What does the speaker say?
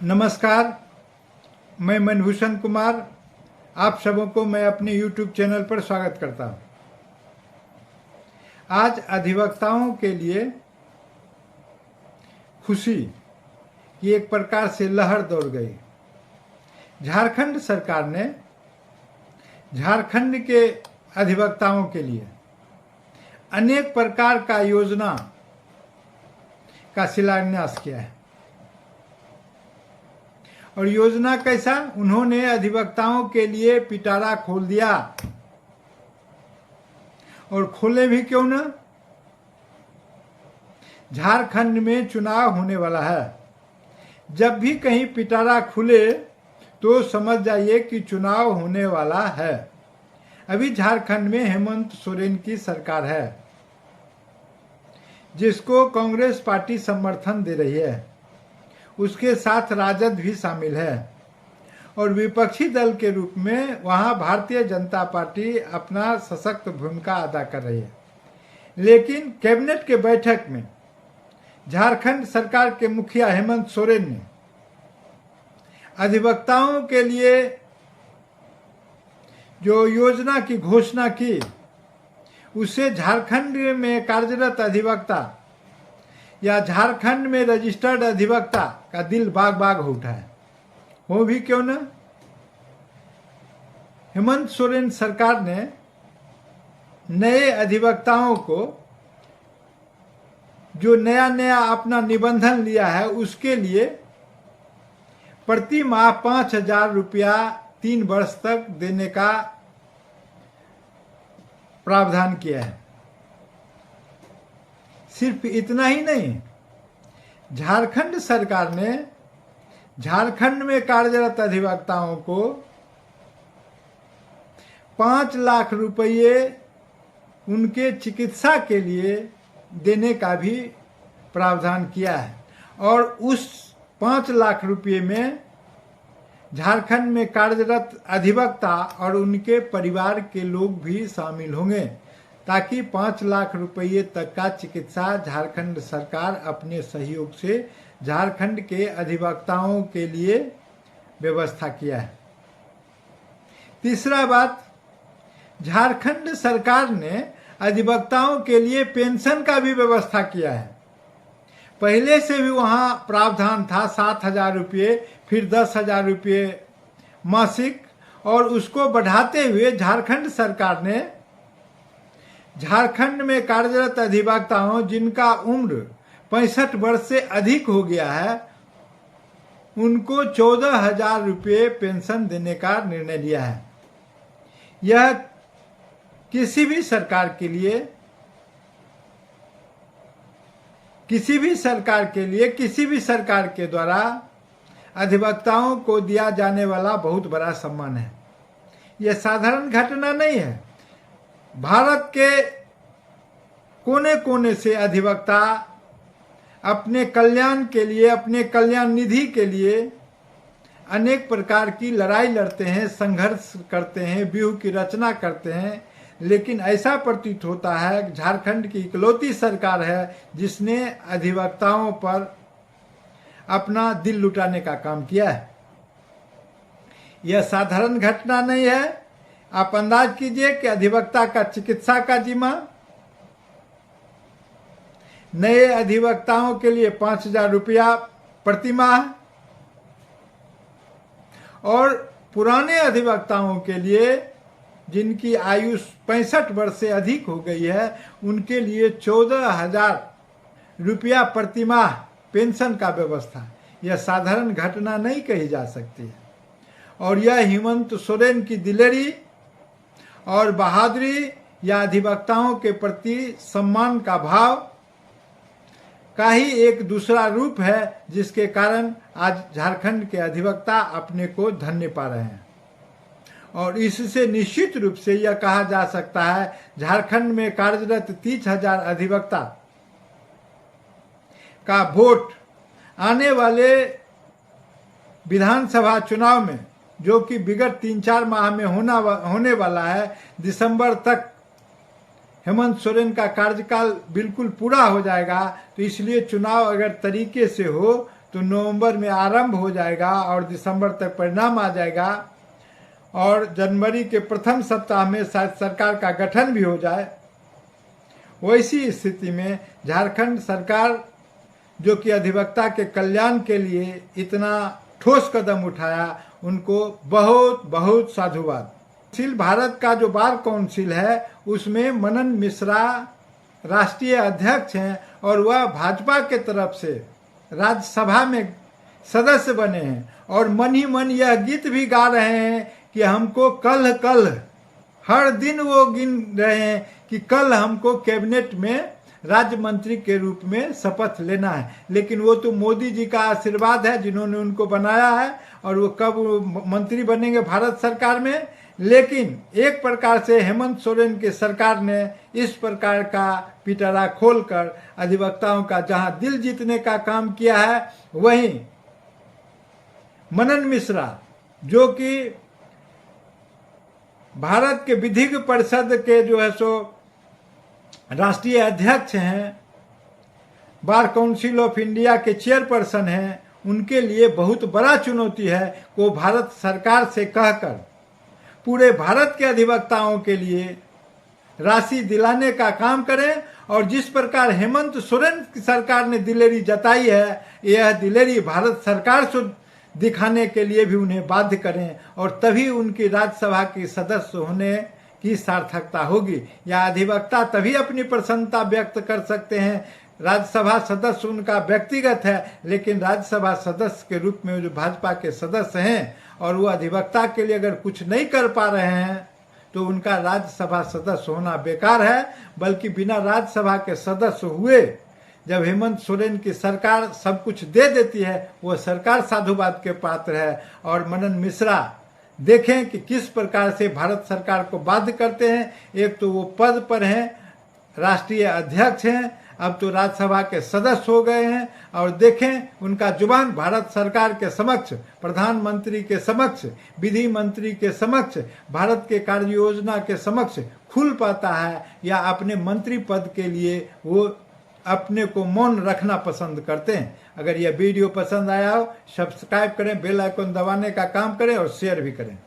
नमस्कार, मैं मनभूषण कुमार आप सबों को मैं अपने YouTube चैनल पर स्वागत करता हूं। आज अधिवक्ताओं के लिए खुशी की एक प्रकार से लहर दौड़ गई। झारखंड सरकार ने झारखंड के अधिवक्ताओं के लिए अनेक प्रकार का योजना का शिलान्यास किया है। और योजना कैसा? उन्होंने अधिवक्ताओं के लिए पिटारा खोल दिया। और खोले भी क्यों ना, झारखंड में चुनाव होने वाला है। जब भी कहीं पिटारा खुले तो समझ जाइए कि चुनाव होने वाला है। अभी झारखंड में हेमंत सोरेन की सरकार है, जिसको कांग्रेस पार्टी समर्थन दे रही है। उसके साथ राजद भी शामिल है और विपक्षी दल के रूप में वहां भारतीय जनता पार्टी अपना सशक्त भूमिका अदा कर रही है। लेकिन कैबिनेट के बैठक में झारखंड सरकार के मुखिया हेमंत सोरेन ने अधिवक्ताओं के लिए जो योजना की घोषणा की, उससे झारखंड में कार्यरत अधिवक्ता या झारखंड में रजिस्टर्ड अधिवक्ता का दिल बाग बाग हो उठा है। हो भी क्यों ना, हेमंत सोरेन सरकार ने नए अधिवक्ताओं को जो नया नया अपना निबंधन लिया है, उसके लिए प्रति माह 5,000 रुपया 3 वर्ष तक देने का प्रावधान किया है। सिर्फ इतना ही नहीं, झारखंड सरकार ने झारखंड में कार्यरत अधिवक्ताओं को 5 लाख रुपये उनके चिकित्सा के लिए देने का भी प्रावधान किया है। और उस 5 लाख रुपये में झारखंड में कार्यरत अधिवक्ता और उनके परिवार के लोग भी शामिल होंगे, ताकि 5 लाख रुपये तक का चिकित्सा झारखंड सरकार अपने सहयोग से झारखंड के अधिवक्ताओं के लिए व्यवस्था किया है। तीसरा बात, झारखंड सरकार ने अधिवक्ताओं के लिए पेंशन का भी व्यवस्था किया है। पहले से भी वहां प्रावधान था 7,000 रुपये, फिर 10,000 रुपये मासिक, और उसको बढ़ाते हुए झारखंड सरकार ने झारखंड में कार्यरत अधिवक्ताओं जिनका उम्र 65 वर्ष से अधिक हो गया है, उनको 14,000 रुपये पेंशन देने का निर्णय लिया है। यह किसी भी सरकार के लिए किसी भी सरकार के द्वारा अधिवक्ताओं को दिया जाने वाला बहुत बड़ा सम्मान है। यह साधारण घटना नहीं है। भारत के कोने कोने से अधिवक्ता अपने कल्याण के लिए, अपने कल्याण निधि के लिए अनेक प्रकार की लड़ाई लड़ते हैं, संघर्ष करते हैं, व्यूह की रचना करते हैं। लेकिन ऐसा प्रतीत होता है कि झारखंड की इकलौती सरकार है जिसने अधिवक्ताओं पर अपना दिल लुटाने का काम किया है। यह साधारण घटना नहीं है। आप अंदाज कीजिए कि अधिवक्ता का चिकित्सा का जिम्मा नए अधिवक्ताओं के लिए 5,000 रुपया प्रति माह, और पुराने अधिवक्ताओं के लिए जिनकी आयु 65 वर्ष से अधिक हो गई है, उनके लिए 14,000 रुपया प्रति माह पेंशन का व्यवस्था। यह साधारण घटना नहीं कही जा सकती है। और यह हेमंत सोरेन की दिलेरी और बहादुरी या अधिवक्ताओं के प्रति सम्मान का भाव का ही एक दूसरा रूप है, जिसके कारण आज झारखंड के अधिवक्ता अपने को धन्य पा रहे हैं। और इससे निश्चित रूप से यह कहा जा सकता है, झारखंड में कार्यरत 30,000 अधिवक्ता का वोट आने वाले विधानसभा चुनाव में, जो कि विगत 3-4 माह में होने वाला है, दिसंबर तक हेमंत सोरेन का कार्यकाल बिल्कुल पूरा हो जाएगा। तो इसलिए चुनाव अगर तरीके से हो तो नवंबर में आरंभ हो जाएगा और दिसंबर तक परिणाम आ जाएगा और जनवरी के प्रथम सप्ताह में शायद सरकार का गठन भी हो जाए। वैसी स्थिति में झारखंड सरकार जो कि अधिवक्ता के कल्याण के लिए इतना ठोस कदम उठाया, उनको बहुत बहुत साधुवाद। भारत का जो बार काउंसिल है उसमें मनन मिश्रा राष्ट्रीय अध्यक्ष हैं और वह भाजपा के तरफ से राज्यसभा में सदस्य बने हैं और मन ही मन यह गीत भी गा रहे हैं कि हमको कल हर दिन वो गिन रहे हैं कि कल हमको कैबिनेट में राज्य मंत्री के रूप में शपथ लेना है। लेकिन वो तो मोदी जी का आशीर्वाद है जिन्होंने उनको बनाया है और वो कब मंत्री बनेंगे भारत सरकार में। लेकिन एक प्रकार से हेमंत सोरेन की सरकार ने इस प्रकार का पिटारा खोलकर अधिवक्ताओं का जहां दिल जीतने का काम किया है, वहीं मनन मिश्रा जो कि भारत के विधिक परिषद के जो है सो राष्ट्रीय अध्यक्ष हैं, बार काउंसिल ऑफ इंडिया के चेयरपर्सन हैं, उनके लिए बहुत बड़ा चुनौती है को भारत सरकार से कहकर पूरे भारत के अधिवक्ताओं के लिए राशि दिलाने का काम करें। और जिस प्रकार हेमंत सोरेन की सरकार ने दिलेरी जताई है, यह दिलेरी भारत सरकार से दिखाने के लिए भी उन्हें बाध्य करें और तभी उनकी राज्यसभा की सदस्य होने की सार्थकता होगी। या अधिवक्ता तभी अपनी प्रसन्नता व्यक्त कर सकते हैं। राज्यसभा सदस्य उनका व्यक्तिगत है, लेकिन राज्यसभा सदस्य के रूप में जो भाजपा के सदस्य हैं और वो अधिवक्ता के लिए अगर कुछ नहीं कर पा रहे हैं तो उनका राज्यसभा सदस्य होना बेकार है। बल्कि बिना राज्यसभा के सदस्य हुए जब हेमंत सोरेन की सरकार सब कुछ दे देती है, वो सरकार साधुवाद के पात्र है। और मनन मिश्रा देखें कि किस प्रकार से भारत सरकार को बाध्य करते हैं। एक तो वो पद पर हैं, राष्ट्रीय अध्यक्ष हैं, अब तो राज्यसभा के सदस्य हो गए हैं। और देखें उनका जुबान भारत सरकार के समक्ष, प्रधानमंत्री के समक्ष, विधि मंत्री के समक्ष, भारत के कार्य योजना के समक्ष खुल पाता है या अपने मंत्री पद के लिए वो अपने को मौन रखना पसंद करते हैं। अगर यह वीडियो पसंद आया हो, सब्सक्राइब करें, बेल आइकन दबाने का काम करें और शेयर भी करें।